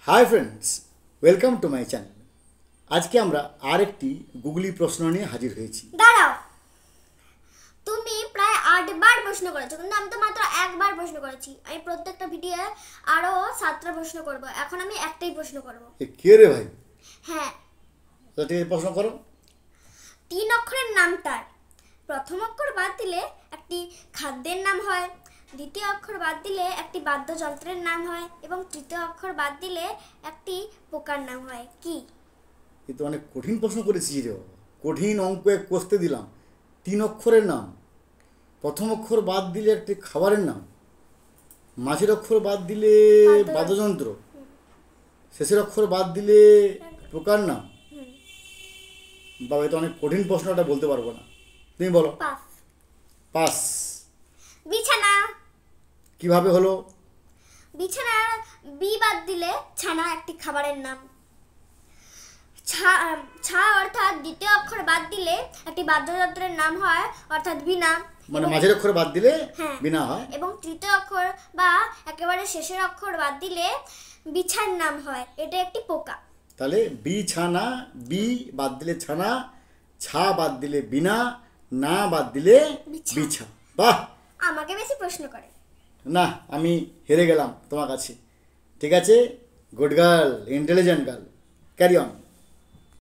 Hi friends, welcome to my channel. আজকে আমরা আরেকটি গুগলি প্রশ্ন নিয়ে হাজির হয়েছি। দাঁড়াও, তুমি প্রায় 8বার প্রশ্ন করেছো, কিন্তু আমি তো মাত্র একবার প্রশ্ন করেছি। আমি প্রত্যেকটা ভিডিও আরো 7টা প্রশ্ন করব। এখন আমি একটাই প্রশ্ন করব। কে রে ভাই? হ্যাঁ, তো ঠিক আছে, প্রশ্ন করো। 3 অক্ষরের নামটার প্রথম অক্ষর বাদ দিলে একটি খাদ্যের নাম হয়, দ্বিতীয় অক্ষর বাদ দিলে একটি বাদ্যযন্ত্রের নাম হয় এবং তৃতীয় অক্ষর বাদ দিলে একটি পোকার নাম হয়। কি? এ তো অনেক কঠিন প্রশ্ন করেছিস রে বাবা। কঠিন অঙ্ক এক কষতে দিলাম। 3 অক্ষরের নাম, প্রথম অক্ষর বাদ দিলে একটি খাবারের নাম, মাঝের অক্ষর বাদ দিলে বাদ্যযন্ত্র, শেষের অক্ষর বাদ দিলে পোকার নাম। বাবা, এটা অনেক কঠিন প্রশ্নটা, বলতে পারবো না। তুমি বলো। পাস। পাস। বিছানা। কিভাবে হলো? বিছানার বি বাদ দিলে ছানা একটি খাবারের নাম। ছা অর্থাৎ দ্বিতীয় অক্ষর বাদ দিলে একটি বাদ্যযন্ত্রের নাম হয়, অর্থাৎ বীণা। মানে মাঝের অক্ষর বাদ দিলে হ্যাঁ, বিনা হয়। এবং তৃতীয় অক্ষর বা একেবারে শেষের অক্ষর বাদ দিলে বিছার নাম হয়। এটা একটি পোকা। তাহলে বিছানা, বি বাদ দিলে ছানা, ছা বাদ দিলে বিনা, না বাদ দিলে বিছা। বাহ, আমাকে বেশি প্রশ্ন করে। না, আমি হেরে গেলাম তোমার কাছে। ঠিক আছে, good girl, intelligent girl, carry on.